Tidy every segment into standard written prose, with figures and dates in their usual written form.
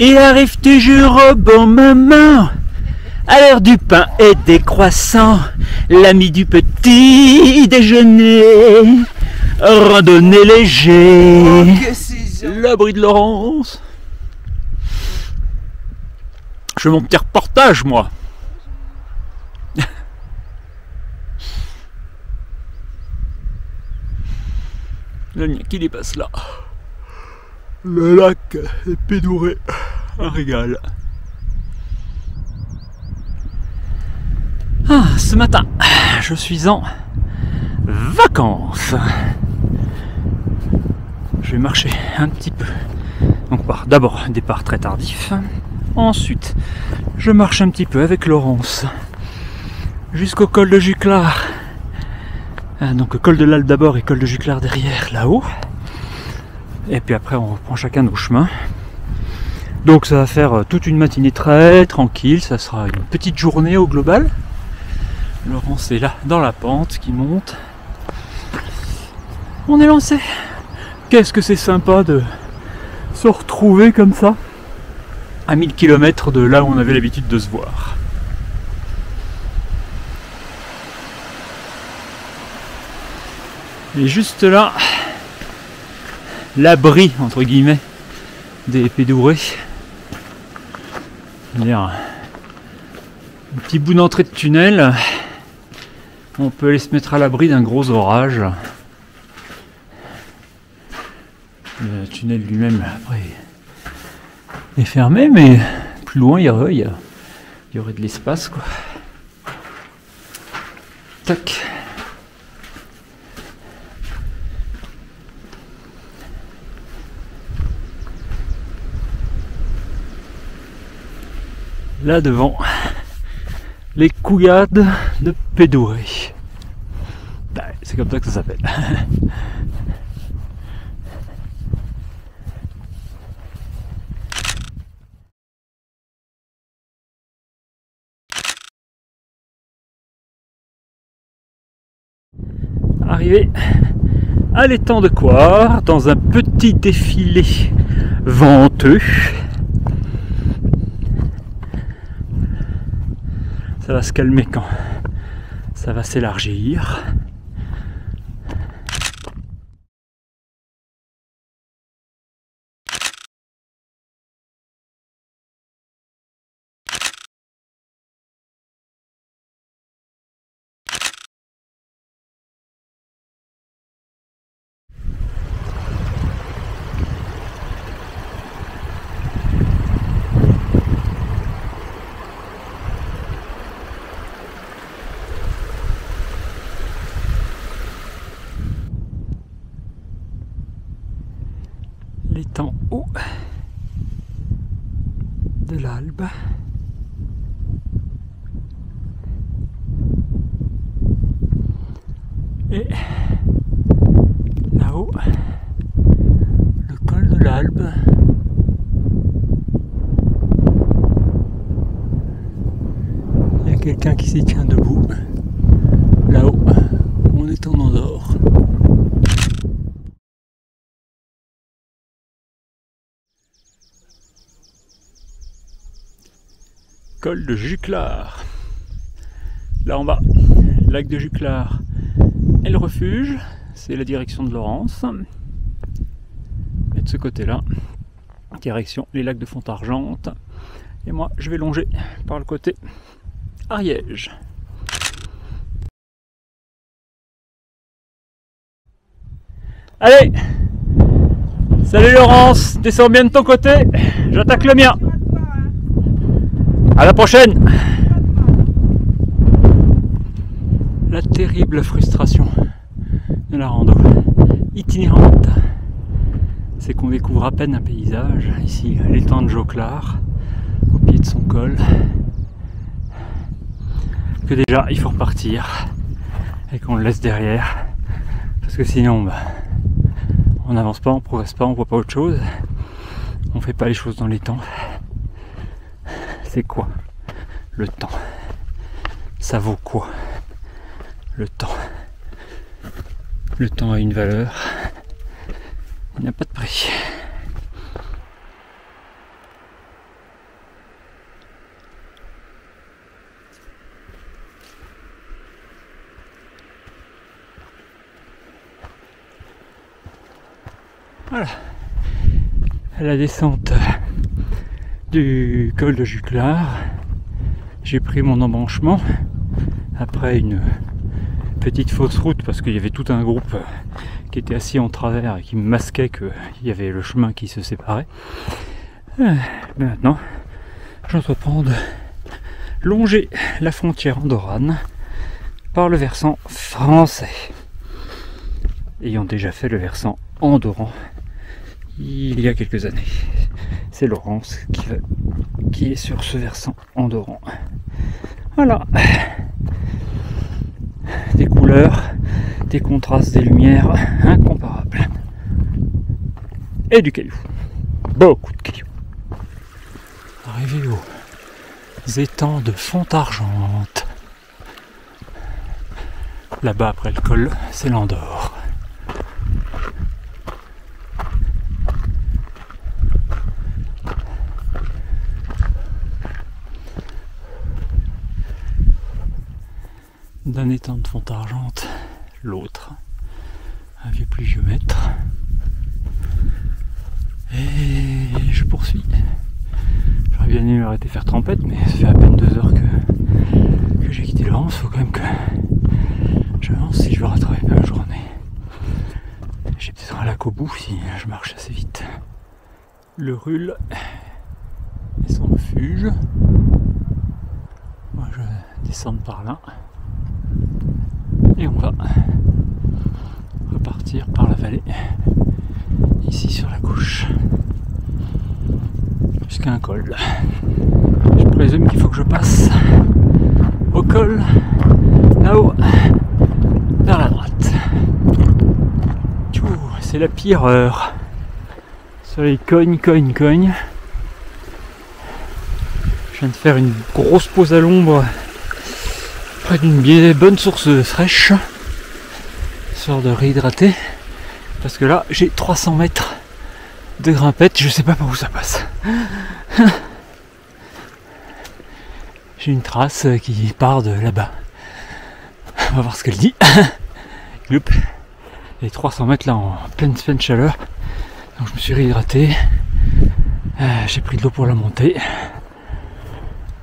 Il arrive toujours au bon moment, à l'heure du pain et des croissants, l'ami du petit déjeuner, randonnée léger, l'abri de Laurence. Je fais mon petit reportage, moi. Le mien qui dépasse là. Le lac est pédouré. Un régal. Ah, ce matin, je suis en vacances. Je vais marcher un petit peu. Donc d'abord, départ très tardif. Ensuite, je marche un petit peu avec Laurence jusqu'au col de Juclar. Donc col de l'Alpe d'abord et col de Juclar derrière, là-haut. Et puis après, on reprend chacun nos chemins. Donc ça va faire toute une matinée très tranquille. Ça sera une petite journée au global. Laurence est là, dans la pente qui monte. On est lancé. Qu'est-ce que c'est sympa de se retrouver comme ça, à 1000 km de là où on avait l'habitude de se voir. Et juste là, l'abri, entre guillemets, des pédourés. C'est-à-dire un petit bout d'entrée de tunnel. On peut aller se mettre à l'abri d'un gros orage. Le tunnel lui-même, après, est fermé, mais plus loin, il y aurait de l'espace, quoi. Tac. Là devant, les couillades de Pédouré. C'est comme ça que ça s'appelle. Arrivé à l'étang de Coire, dans un petit défilé venteux. Ça va se calmer quand ça va s'élargir. L'étang haut de l'Albe. Et là-haut, le col de l'Albe. Il y a quelqu'un qui s'y tient debout. Là-haut, on est en Andorre. Col de Juclar. Là en bas, lac de Juclar et le refuge, c'est la direction de Laurence. Et de ce côté-là, direction les lacs de Fontargente. Et moi, je vais longer par le côté Ariège. Allez! Salut Laurence, descends bien de ton côté, j'attaque le mien. À la prochaine! La terrible frustration de la rando itinérante, c'est qu'on découvre à peine un paysage. Ici, l'étang de Juclar, au pied de son col, que déjà il faut repartir et qu'on le laisse derrière, parce que sinon on n'avance pas, on progresse pas, on voit pas autre chose, on fait pas les choses dans les temps. C'est quoi le temps? Ça vaut quoi le temps? Le temps a une valeur, il n'y a pas de prix. Voilà, à la descente du col de Juclar, j'ai pris mon embranchement après une petite fausse route parce qu'il y avait tout un groupe qui était assis en travers et qui me masquait qu'il y avait le chemin qui se séparait. Mais maintenant, j'entreprends de longer la frontière andorrane par le versant français, ayant déjà fait le versant andorran il y a quelques années. C'est Laurence qui est sur ce versant andorran. Voilà, des couleurs, des contrastes, des lumières incomparables et du caillou, beaucoup de cailloux. Arrivé aux étangs de Fontargente. Là-bas après le col, c'est l'Andorre. D'un étang de Fontargente, l'autre, un vieux pluviomètre. Et je poursuis. J'aurais bien aimé arrêter de faire trempette, mais ça fait à peine 2 heures que j'ai quitté Laurence. Faut quand même que j'avance si je veux rattraper ma journée. J'ai peut-être un lac au bout si je marche assez vite. Le Rul et son refuge. Moi je descends par là. Et on va repartir par la vallée, ici sur la gauche, jusqu'à un col. Je présume qu'il faut que je passe au col, là-haut, vers la droite. C'est la pire heure. Le soleil cogne. Je viens de faire une grosse pause à l'ombre près d'une bien bonne source fraîche, histoire de réhydrater, parce que là j'ai 300 mètres de grimpette, je sais pas par où ça passe. J'ai une trace qui part de là-bas, on va voir ce qu'elle dit. Les 300 mètres là en pleine chaleur, donc je me suis réhydraté, j'ai pris de l'eau pour la montée,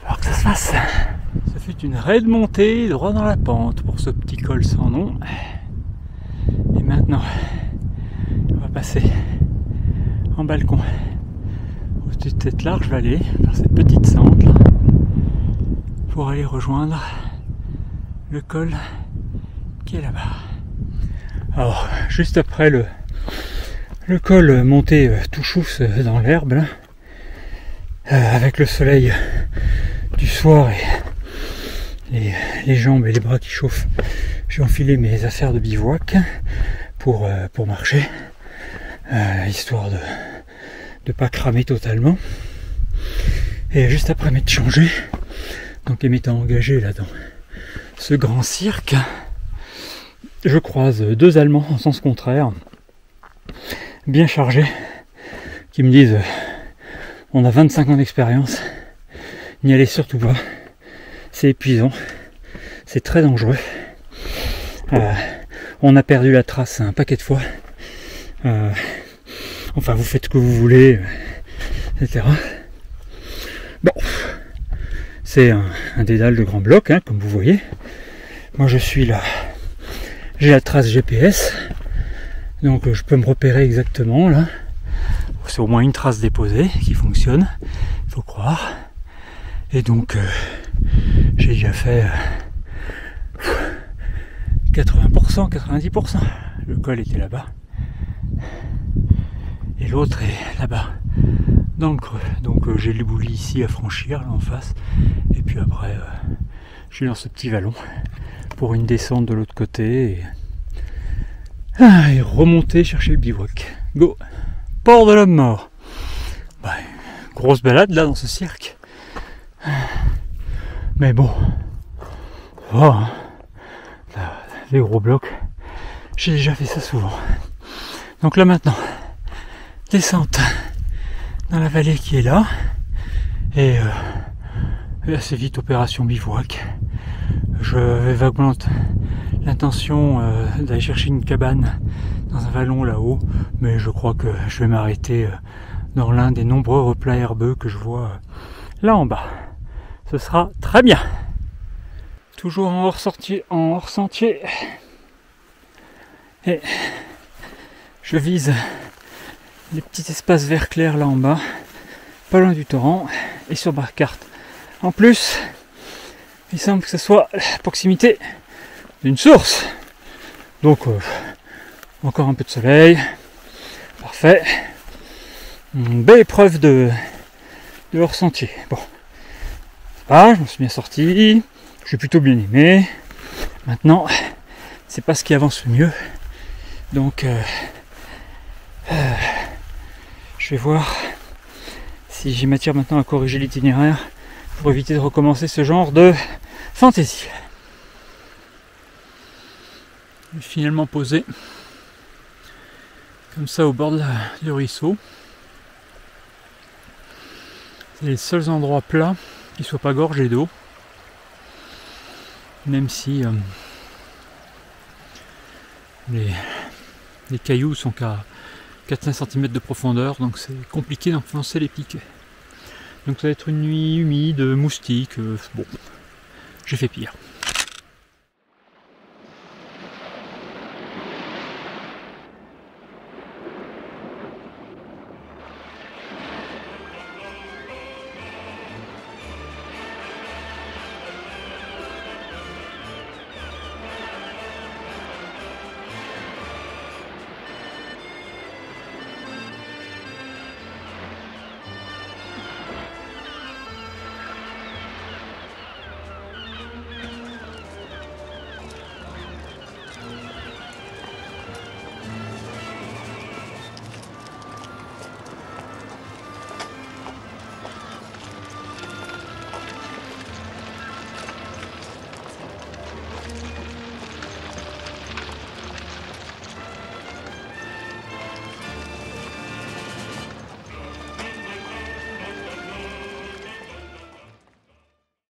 alors que ça se fasse. Ça fut une raide montée droit dans la pente pour ce petit col sans nom. Et maintenant, on va passer en balcon au-dessus de cette large vallée, vers cette petite sente là, pour aller rejoindre le col qui est là-bas. Alors, juste après le col monté tout chouffe dans l'herbe, là, avec le soleil du soir et les jambes et les bras qui chauffent, j'ai enfilé mes affaires de bivouac pour marcher, histoire de pas cramer totalement. Et juste après m'être changé, donc et m'étant engagé là dans ce grand cirque, je croise 2 Allemands en sens contraire, bien chargés, qui me disent on a 25 ans d'expérience, n'y allez surtout pas, c'est épuisant, c'est très dangereux, on a perdu la trace un paquet de fois, enfin vous faites ce que vous voulez, etc. Bon, c'est un dédale de grands blocs, hein, comme vous voyez. Moi je suis là, j'ai la trace GPS, donc je peux me repérer exactement là. C'est au moins une trace déposée qui fonctionne, il faut croire. Et donc j'ai déjà fait 80%, 90%. Le col était là-bas. Et l'autre est là-bas, dans le creux. Donc j'ai le bouli ici à franchir, là en face. Et puis après, je suis dans ce petit vallon pour une descente de l'autre côté. Et remonter chercher le bivouac. Go! Port de l'homme mort. Bah, grosse balade là dans ce cirque. Mais bon. Oh, hein. Les gros blocs. J'ai déjà fait ça souvent. Donc là maintenant, descente dans la vallée qui est là. Et assez vite opération bivouac. Je vais vaguement l'intention d'aller chercher une cabane dans un vallon là-haut, mais je crois que je vais m'arrêter dans l'un des nombreux replats herbeux que je vois là en bas. Ce sera très bien. Toujours en hors sentier. Et je vise les petits espaces verts clairs là en bas, pas loin du torrent et sur ma carte. En plus, il semble que ce soit à proximité d'une source. Donc encore un peu de soleil. Parfait. Une belle épreuve de hors sentier. Bon. Ah, je m'en suis bien sorti. J'ai plutôt bien aimé. Maintenant, c'est pas ce qui avance le mieux. Donc je vais voir si j'ai matière maintenant à corriger l'itinéraire pour éviter de recommencer ce genre de fantaisie. Je vais finalement posé comme ça au bord du ruisseau. C'est les seuls endroits plats qui ne soient pas gorgés d'eau, même si les cailloux sont qu'à 4-5 cm de profondeur, donc c'est compliqué d'enfoncer les piquets. Donc ça va être une nuit humide, moustique, bon, j'ai fait pire.